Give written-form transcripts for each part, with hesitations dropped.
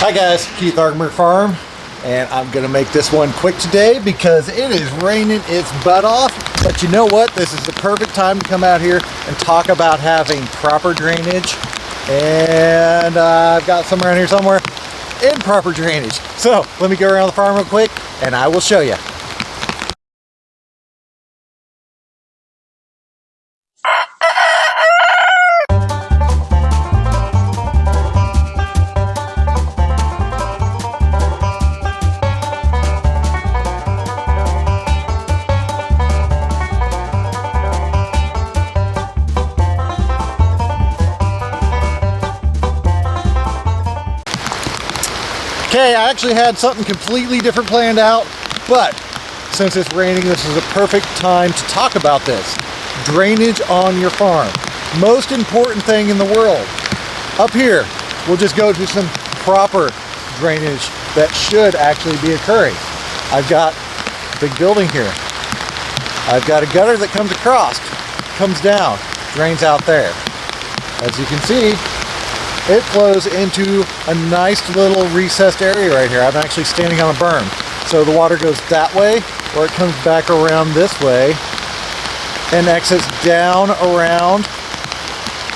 Hi guys, Keith Argenberg Farm, and I'm gonna make this one quick today because it is raining its butt off. But you know what? This is the perfect time to come out here and talk about having proper drainage. And I've got some around here somewhere in proper drainage. So let me go around the farm real quick and I will show you. Okay, I actually had something completely different planned out, but since it's raining, this is a perfect time to talk about this. Drainage on your farm. Most important thing in the world. Up here, we'll just go to some proper drainage that should actually be occurring. I've got a big building here. I've got a gutter that comes across, comes down, drains out there. As you can see, it flows into a nice little recessed area right here. I'm actually standing on a berm. So the water goes that way, or it comes back around this way and exits down around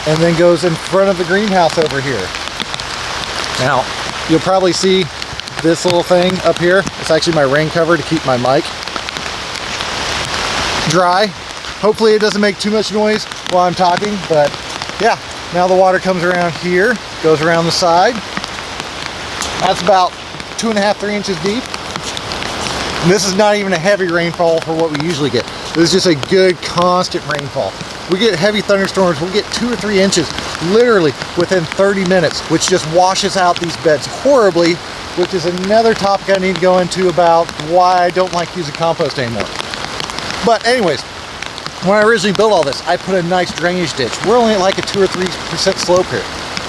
and then goes in front of the greenhouse over here. Now, you'll probably see this little thing up here. It's actually my rain cover to keep my mic dry. Hopefully it doesn't make too much noise while I'm talking, but yeah. Now the water comes around here, goes around the side. That's about 2.5, 3 inches deep. And this is not even a heavy rainfall for what we usually get. This is just a good constant rainfall. We get heavy thunderstorms, we'll get 2 or 3 inches literally within 30 minutes, which just washes out these beds horribly, which is another topic I need to go into about why I don't like using compost anymore. But anyways, when I originally built all this, I put a nice drainage ditch. We're only at like a 2 or 3% slope here.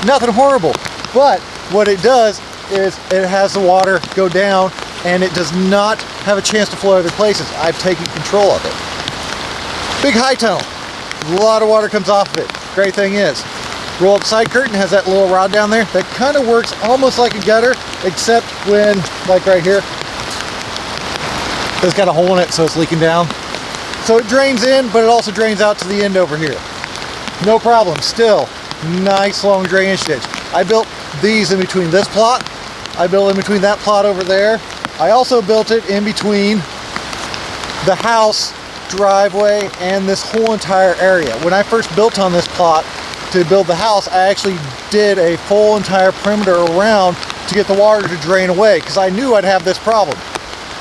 Nothing horrible, but what it does is it has the water go down and it does not have a chance to flow other places. I've taken control of it. Big high tunnel. A lot of water comes off of it. Great thing is, roll up side curtain has that little rod down there that kind of works almost like a gutter, except when, like right here, it's got a hole in it so it's leaking down. So it drains in, but it also drains out to the end over here. No problem, still, nice long drainage ditch. I built these in between this plot. I built in between that plot over there. I also built it in between the house, driveway, and this whole entire area. When I first built on this plot to build the house, I actually did a full entire perimeter around to get the water to drain away, because I knew I'd have this problem.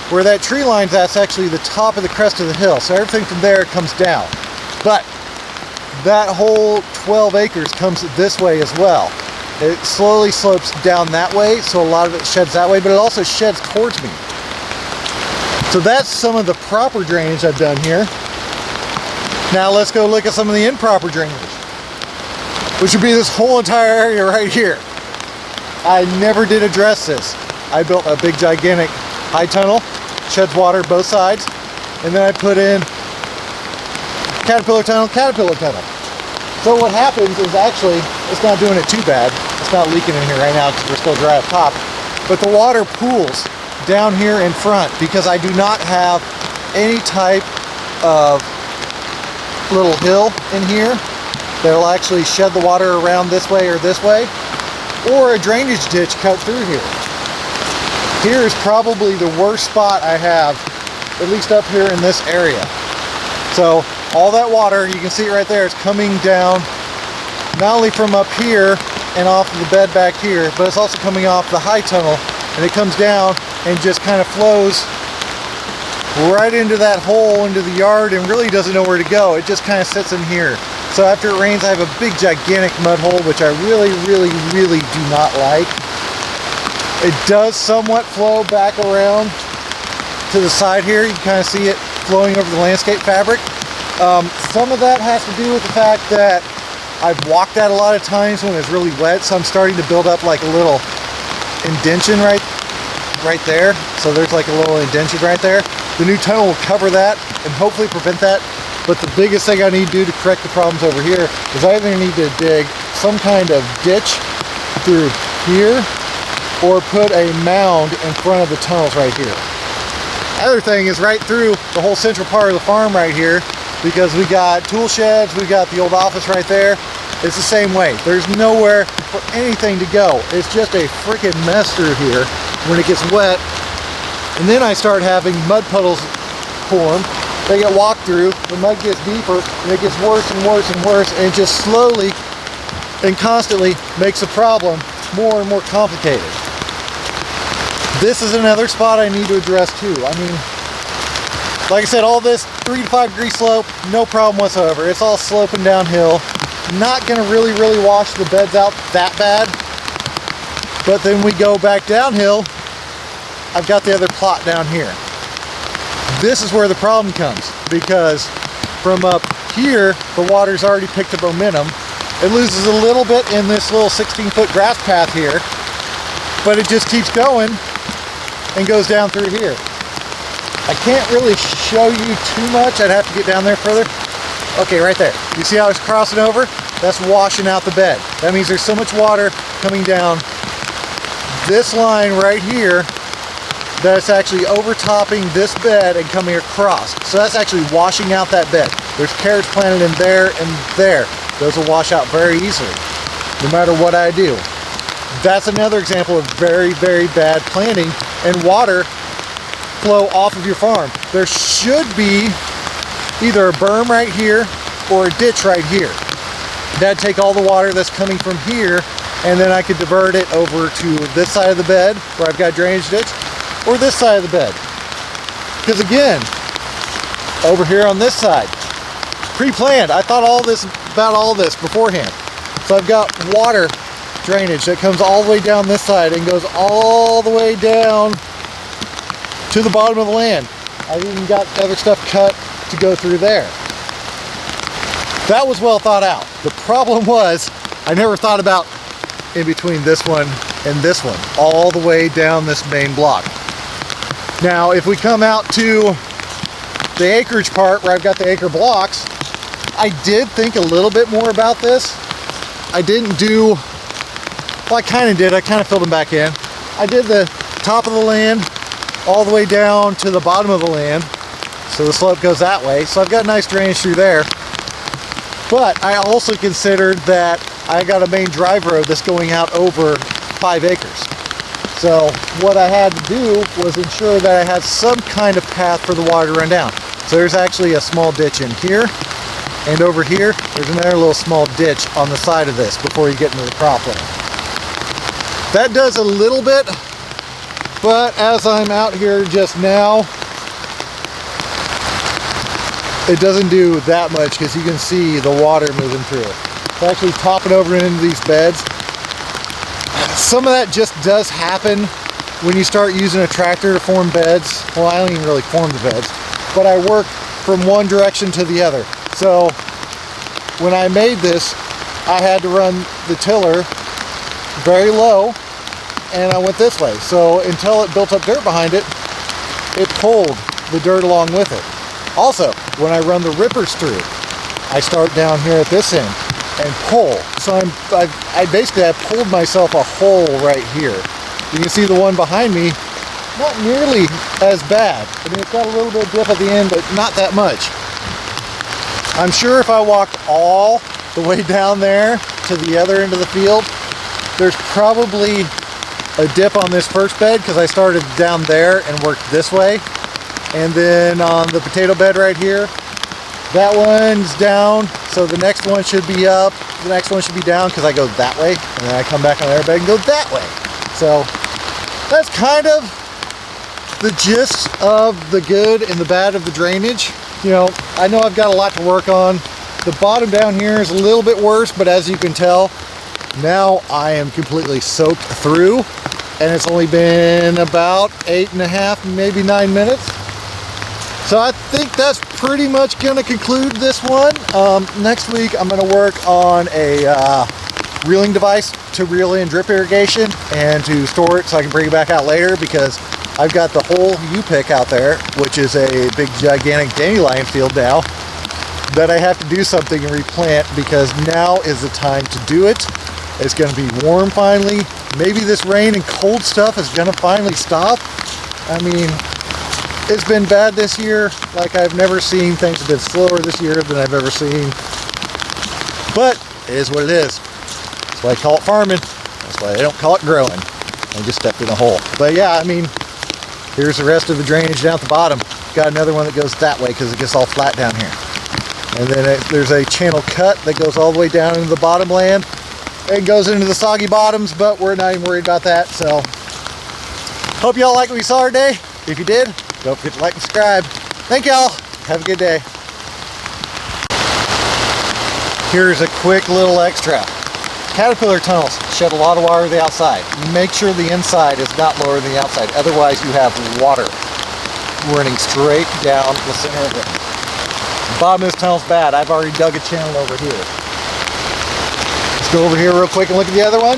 Where that tree line's that's actually the top of the crest of the hill, so everything from there comes down. But that whole 12 acres comes this way as well. It slowly slopes down that way, so a lot of it sheds that way, but it also sheds towards me. So that's some of the proper drainage I've done here. Now let's go look at some of the improper drainage, which would be this whole entire area right here. I never did address this. I built a big gigantic high tunnel, sheds water both sides, and then I put in caterpillar tunnel. So what happens is actually, it's not doing it too bad. It's not leaking in here right now because we're still dry up top, but the water pools down here in front because I do not have any type of little hill in here that will actually shed the water around this way or this way, or a drainage ditch cut through here. Here is probably the worst spot I have, at least up here in this area. So all that water, you can see it right there, is coming down not only from up here and off of the bed back here, but it's also coming off the high tunnel, and it comes down and just kind of flows right into that hole into the yard and really doesn't know where to go. It just kind of sits in here. So after it rains, I have a big gigantic mud hole, which I really do not like. It does somewhat flow back around to the side here. You can kind of see it flowing over the landscape fabric. Some of that has to do with the fact that I've walked that a lot of times when it's really wet, so I'm starting to build up like a little indention right there. So there's like a little indention right there. The new tunnel will cover that and hopefully prevent that. But the biggest thing I need to do to correct the problems over here is I either need to dig some kind of ditch through here or put a mound in front of the tunnels right here. Other thing is right through the whole central part of the farm right here, because we got tool sheds, we got the old office right there. It's the same way. There's nowhere for anything to go. It's just a freaking mess through here when it gets wet. And then I start having mud puddles form. They get walked through, the mud gets deeper, and it gets worse and worse and worse, and it just slowly and constantly makes the problem more and more complicated. This is another spot I need to address too. I mean, like I said, all this 3 to 5 degree slope, no problem whatsoever. It's all sloping downhill. Not gonna really wash the beds out that bad. But then we go back downhill, I've got the other plot down here. This is where the problem comes, because from up here, the water's already picked up momentum. It loses a little bit in this little 16-foot grass path here, but it just keeps going and goes down through here. I can't really show you too much. I'd have to get down there further. Okay, right there. You see how it's crossing over? That's washing out the bed. That means there's so much water coming down this line right here that it's actually overtopping this bed and coming across. So that's actually washing out that bed. There's carrots planted in there and there. Those will wash out very easily, no matter what I do. That's another example of very bad planting and water flow off of your farm. There should be either a berm right here or a ditch right here. That'd take all the water that's coming from here, and then I could divert it over to this side of the bed where I've got a drainage ditch, or this side of the bed. Because again, over here on this side, pre-planned. I thought about all this beforehand. So I've got water drainage that comes all the way down this side and goes all the way down to the bottom of the land. I've even got other stuff cut to go through there. That was well thought out. The problem was I never thought about in between this one and this one, all the way down this main block. Now, if we come out to the acreage part where I've got the acre blocks, I did think a little bit more about this. I didn't do, well, I kind of did. I kind of filled them back in. I did the top of the land all the way down to the bottom of the land, so the slope goes that way. So I've got nice drainage through there. But I also considered that I got a main drive road that's going out over 5 acres. So what I had to do was ensure that I had some kind of path for the water to run down. So there's actually a small ditch in here, and over here there's another little small ditch on the side of this before you get into the cropland. That does a little bit, but as I'm out here just now, it doesn't do that much because you can see the water moving through it. It's actually topping over into these beds. Some of that just does happen when you start using a tractor to form beds. Well, I don't even really form the beds, but I work from one direction to the other. So when I made this, I had to run the tiller very low, and I went this way. So until it built up dirt behind it, it pulled the dirt along with it. Also, when I run the rippers through, I start down here at this end and pull. So I basically pulled myself a hole right here. You can see the one behind me, not nearly as bad. I mean, it's got a little bit of dip at the end, but not that much. I'm sure if I walked all the way down there to the other end of the field, there's probably a dip on this first bed because I started down there and worked this way. And then on the potato bed right here, that one's down, so the next one should be up, the next one should be down because I go that way, and then I come back on the other bed and go that way. So that's kind of the gist of the good and the bad of the drainage. You know I've got a lot to work on. The bottom down here is a little bit worse, but as you can tell, now I am completely soaked through, and it's only been about 8.5, maybe 9 minutes. So I think that's pretty much going to conclude this one. Next week I'm going to work on a reeling device to reel in drip irrigation and to store it so I can bring it back out later, because I've got the whole U-pick out there, which is a big gigantic dandelion field now, that I have to do something and replant, because now is the time to do it. It's going to be warm finally. maybe this rain and cold stuff is gonna finally stop. I mean, it's been bad this year, like I've never seen. Things have been slower this year than I've ever seen. But it is what it is. That's why I call it farming. That's why I don't call it growing. I just stepped in a hole. But yeah, I mean, here's the rest of the drainage down at the bottom. Got another one that goes that way because it gets all flat down here. And then there's a channel cut that goes all the way down into the bottom land. It goes into the soggy bottoms, but we're not even worried about that. So, hope y'all like what you saw today. If you did, don't forget to like and subscribe. Thank y'all. Have a good day. Here's a quick little extra. Caterpillar tunnels shed a lot of water to the outside. Make sure the inside is not lower than the outside. Otherwise, you have water running straight down the center of it. The bottom of this tunnel's bad. I've already dug a channel over here. Let's go over here real quick and look at the other one.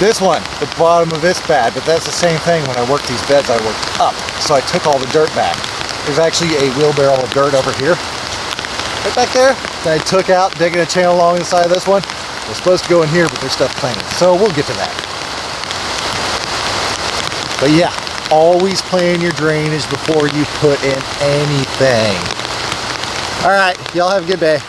This one, the bottom of it's bad, but that's the same thing. When I worked these beds, I worked up. So I took all the dirt back. There's actually a wheelbarrow of dirt over here. Right back there. That I took out, digging a channel along the side of this one. It's supposed to go in here, but there's stuff planted. So we'll get to that. But yeah, always plan your drainage before you put in anything. All right, y'all have a good day.